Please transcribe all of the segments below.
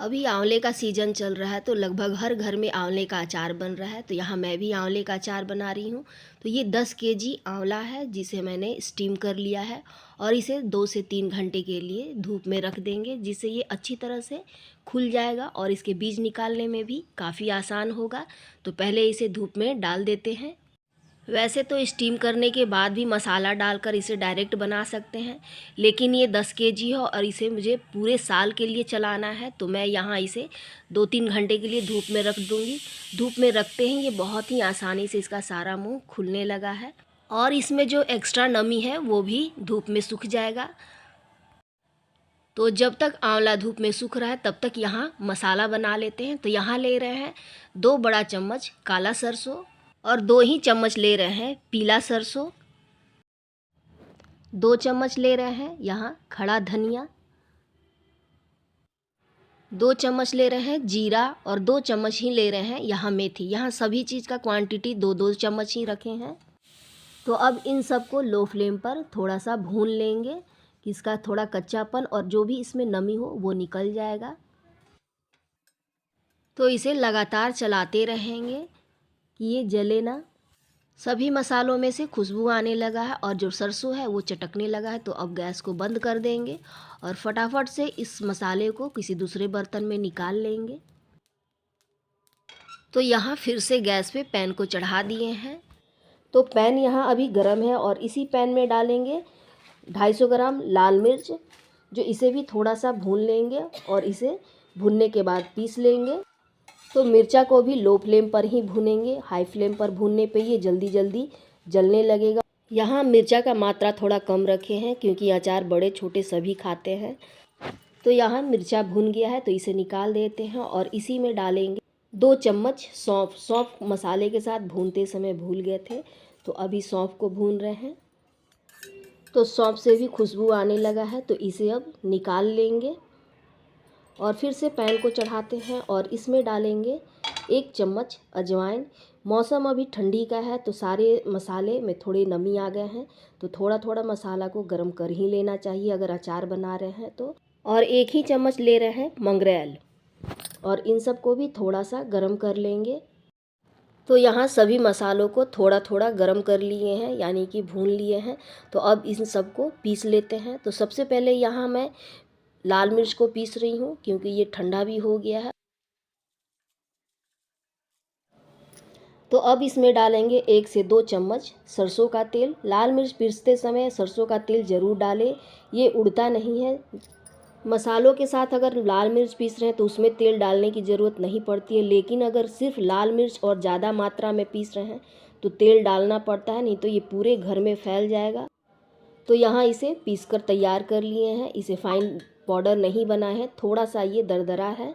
अभी आंवले का सीज़न चल रहा है तो लगभग हर घर में आंवले का अचार बन रहा है। तो यहाँ मैं भी आंवले का अचार बना रही हूँ। तो ये 10 केजी आंवला है जिसे मैंने स्टीम कर लिया है और इसे 2 से 3 घंटे के लिए धूप में रख देंगे, जिससे ये अच्छी तरह से खुल जाएगा और इसके बीज निकालने में भी काफ़ी आसान होगा। तो पहले इसे धूप में डाल देते हैं। वैसे तो स्टीम करने के बाद भी मसाला डालकर इसे डायरेक्ट बना सकते हैं, लेकिन ये 10 केजी है और इसे मुझे पूरे साल के लिए चलाना है, तो मैं यहाँ इसे 2-3 घंटे के लिए धूप में रख दूँगी। धूप में रखते ही ये बहुत ही आसानी से इसका सारा मुंह खुलने लगा है और इसमें जो एक्स्ट्रा नमी है वो भी धूप में सूख जाएगा। तो जब तक आंवला धूप में सूख रहा है तब तक यहाँ मसाला बना लेते हैं। तो यहाँ ले रहे हैं 2 बड़ा चम्मच काला सरसों और 2 ही चम्मच ले रहे हैं पीला सरसों। 2 चम्मच ले रहे हैं यहाँ खड़ा धनिया। 2 चम्मच ले रहे हैं जीरा और 2 चम्मच ही ले रहे हैं यहाँ मेथी। यहाँ सभी चीज़ का क्वांटिटी 2-2 चम्मच ही रखे हैं। तो अब इन सबको लो फ्लेम पर थोड़ा सा भून लेंगे कि इसका थोड़ा कच्चापन और जो भी इसमें नमी हो वो निकल जाएगा। तो इसे लगातार चलाते रहेंगे कि ये जले ना। सभी मसालों में से खुशबू आने लगा है और जो सरसों है वो चटकने लगा है। तो अब गैस को बंद कर देंगे और फटाफट से इस मसाले को किसी दूसरे बर्तन में निकाल लेंगे। तो यहाँ फिर से गैस पे पैन को चढ़ा दिए हैं। तो पैन यहाँ अभी गर्म है और इसी पैन में डालेंगे 250 ग्राम लाल मिर्च, जो इसे भी थोड़ा सा भून लेंगे और इसे भूनने के बाद पीस लेंगे। तो मिर्चा को भी लो फ्लेम पर ही भूनेंगे, हाई फ्लेम पर भूनने पे ये जल्दी जल्दी जलने लगेगा। यहाँ मिर्चा का मात्रा थोड़ा कम रखे हैं क्योंकि अचार बड़े छोटे सभी खाते हैं। तो यहाँ मिर्चा भून गया है तो इसे निकाल देते हैं और इसी में डालेंगे 2 चम्मच सौंफ। सौंफ मसाले के साथ भूनते समय भूल गए थे, तो अभी सौंफ को भून रहे हैं। तो सौंफ से भी खुशबू आने लगा है तो इसे अब निकाल लेंगे और फिर से पैन को चढ़ाते हैं और इसमें डालेंगे 1 चम्मच अजवाइन। मौसम अभी ठंडी का है तो सारे मसाले में थोड़ी नमी आ गए हैं, तो थोड़ा थोड़ा मसाला को गर्म कर ही लेना चाहिए अगर अचार बना रहे हैं तो। और 1 ही चम्मच ले रहे हैं मंगरेल और इन सब को भी थोड़ा सा गर्म कर लेंगे। तो यहाँ सभी मसालों को थोड़ा थोड़ा गर्म कर लिए हैं, यानी कि भून लिए हैं। तो अब इन सब को पीस लेते हैं। तो सबसे पहले यहाँ मैं लाल मिर्च को पीस रही हूँ क्योंकि ये ठंडा भी हो गया है। तो अब इसमें डालेंगे 1 से 2 चम्मच सरसों का तेल। लाल मिर्च पीसते समय सरसों का तेल ज़रूर डालें, ये उड़ता नहीं है। मसालों के साथ अगर लाल मिर्च पीस रहे हैं तो उसमें तेल डालने की ज़रूरत नहीं पड़ती है, लेकिन अगर सिर्फ लाल मिर्च और ज़्यादा मात्रा में पीस रहे हैं तो तेल डालना पड़ता है, नहीं तो ये पूरे घर में फैल जाएगा। तो यहाँ इसे पीस कर तैयार कर लिए हैं। इसे फाइन पाउडर नहीं बना है, थोड़ा सा ये दरदरा है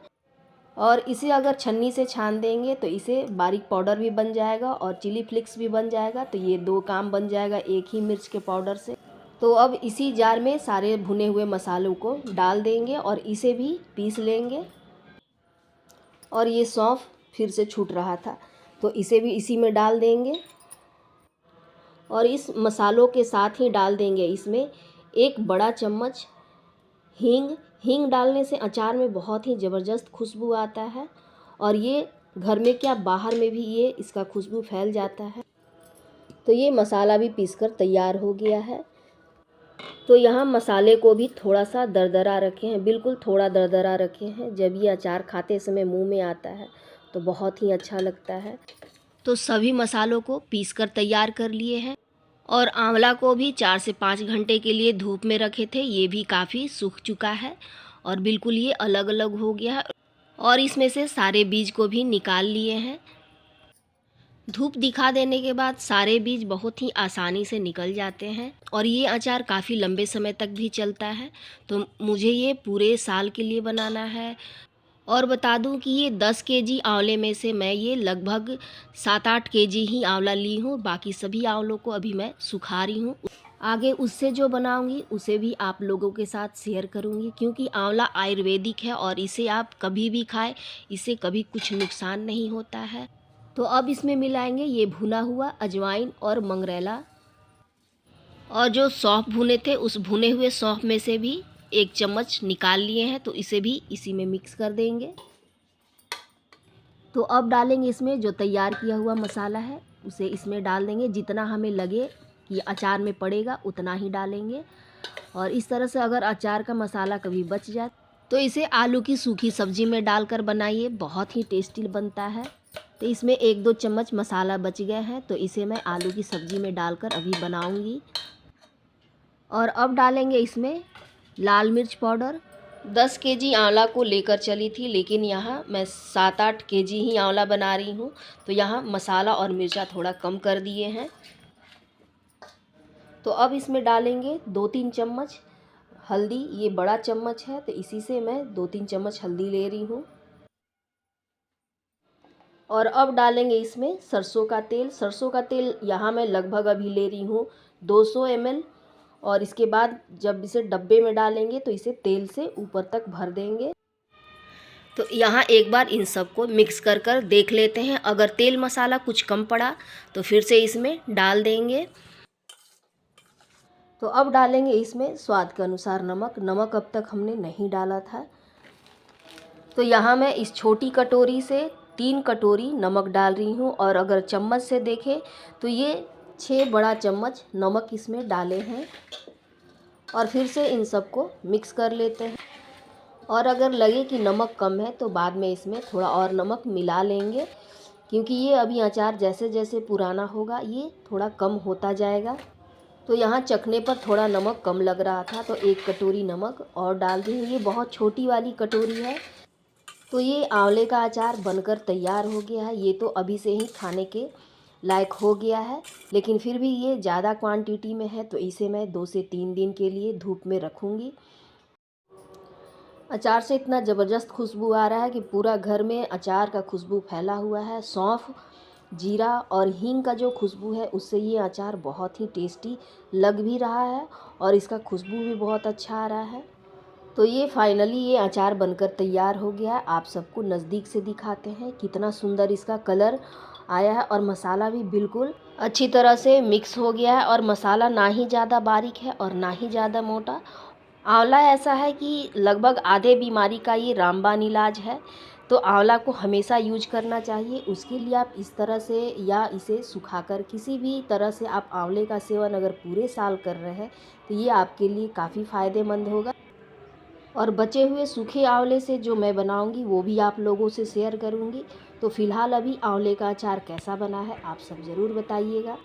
और इसे अगर छन्नी से छान देंगे तो इसे बारीक पाउडर भी बन जाएगा और चिली फ्लेक्स भी बन जाएगा। तो ये 2 काम बन जाएगा एक ही मिर्च के पाउडर से। तो अब इसी जार में सारे भुने हुए मसालों को डाल देंगे और इसे भी पीस लेंगे। और ये सौंफ फिर से छूट रहा था तो इसे भी इसी में डाल देंगे और इस मसालों के साथ ही डाल देंगे इसमें 1 बड़ा चम्मच हींग। हींग डालने से अचार में बहुत ही ज़बरदस्त खुशबू आता है और ये घर में क्या बाहर में भी ये इसका खुशबू फैल जाता है। तो ये मसाला भी पीसकर तैयार हो गया है। तो यहाँ मसाले को भी थोड़ा सा दरदरा रखे हैं, बिल्कुल थोड़ा दरदरा रखे हैं। जब ये अचार खाते समय मुंह में आता है तो बहुत ही अच्छा लगता है। तो सभी मसालों को पीसकर तैयार कर लिए हैं और आंवला को भी 4 से 5 घंटे के लिए धूप में रखे थे। ये भी काफ़ी सूख चुका है और बिल्कुल ये अलग अलग हो गया है और इसमें से सारे बीज को भी निकाल लिए हैं। धूप दिखा देने के बाद सारे बीज बहुत ही आसानी से निकल जाते हैं और ये अचार काफ़ी लंबे समय तक भी चलता है। तो मुझे ये पूरे साल के लिए बनाना है। और बता दूं कि ये 10 केजी आंवले में से मैं ये लगभग 7-8 केजी ही आंवला ली हूँ। बाकी सभी आंवलों को अभी मैं सुखा रही हूँ। आगे उससे जो बनाऊंगी उसे भी आप लोगों के साथ शेयर करूंगी, क्योंकि आंवला आयुर्वेदिक है और इसे आप कभी भी खाएं, इससे कभी कुछ नुकसान नहीं होता है। तो अब इसमें मिलाएंगे ये भुना हुआ अजवाइन और मंगरेला और जो सौंफ भुने थे उस भुने हुए सौंफ में से भी 1 चम्मच निकाल लिए हैं, तो इसे भी इसी में मिक्स कर देंगे। तो अब डालेंगे इसमें जो तैयार किया हुआ मसाला है उसे इसमें डाल देंगे। जितना हमें लगे कि अचार में पड़ेगा उतना ही डालेंगे। और इस तरह से अगर अचार का मसाला कभी बच जाए तो इसे आलू की सूखी सब्जी में डालकर बनाइए, बहुत ही टेस्टी बनता है। तो इसमें 1-2 चम्मच मसाला बच गए हैं, तो इसे मैं आलू की सब्जी में डालकर अभी बनाऊंगी। और अब डालेंगे इसमें लाल मिर्च पाउडर। 10 केजी आंवला को लेकर चली थी, लेकिन यहाँ मैं 7-8 केजी ही आंवला बना रही हूँ, तो यहाँ मसाला और मिर्चा थोड़ा कम कर दिए हैं। तो अब इसमें डालेंगे 2-3 चम्मच हल्दी। ये बड़ा चम्मच है, तो इसी से मैं 2-3 चम्मच हल्दी ले रही हूँ। और अब डालेंगे इसमें सरसों का तेल। सरसों का तेल यहाँ मैं लगभग अभी ले रही हूँ 200 ml। और इसके बाद जब इसे डब्बे में डालेंगे तो इसे तेल से ऊपर तक भर देंगे। तो यहाँ एक बार इन सबको मिक्स कर कर देख लेते हैं। अगर तेल मसाला कुछ कम पड़ा तो फिर से इसमें डाल देंगे। तो अब डालेंगे इसमें स्वाद के अनुसार नमक। नमक अब तक हमने नहीं डाला था, तो यहाँ मैं इस छोटी कटोरी से 3 कटोरी नमक डाल रही हूँ। और अगर चम्मच से देखें तो ये 6 बड़ा चम्मच नमक इसमें डाले हैं। और फिर से इन सबको मिक्स कर लेते हैं। और अगर लगे कि नमक कम है तो बाद में इसमें थोड़ा और नमक मिला लेंगे, क्योंकि ये अभी अचार जैसे जैसे पुराना होगा ये थोड़ा कम होता जाएगा। तो यहाँ चखने पर थोड़ा नमक कम लग रहा था, तो 1 कटोरी नमक और डाल दी। ये बहुत छोटी वाली कटोरी है। तो ये आंवले का अचार बनकर तैयार हो गया है। ये तो अभी से ही खाने के लायक हो गया है, लेकिन फिर भी ये ज़्यादा क्वांटिटी में है, तो इसे मैं 2 से 3 दिन के लिए धूप में रखूँगी। अचार से इतना ज़बरदस्त खुशबू आ रहा है कि पूरा घर में अचार का खुशबू फैला हुआ है। सौंफ, जीरा और हींग का जो खुशबू है उससे ये अचार बहुत ही टेस्टी लग भी रहा है और इसका खुशबू भी बहुत अच्छा आ रहा है। तो ये फाइनली ये अचार बनकर तैयार हो गया है। आप सबको नज़दीक से दिखाते हैं कितना सुंदर इसका कलर आया है। और मसाला भी बिल्कुल अच्छी तरह से मिक्स हो गया है। और मसाला ना ही ज़्यादा बारीक है और ना ही ज़्यादा मोटा। आंवला ऐसा है कि लगभग आधे बीमारी का ये रामबाण इलाज है। तो आंवला को हमेशा यूज करना चाहिए। उसके लिए आप इस तरह से या इसे सुखाकर किसी भी तरह से आप आंवले का सेवन अगर पूरे साल कर रहे हैं तो ये आपके लिए काफ़ी फ़ायदेमंद होगा। और बचे हुए सूखे आंवले से जो मैं बनाऊंगी वो भी आप लोगों से शेयर करूंगी। तो फ़िलहाल अभी आंवले का अचार कैसा बना है आप सब ज़रूर बताइएगा।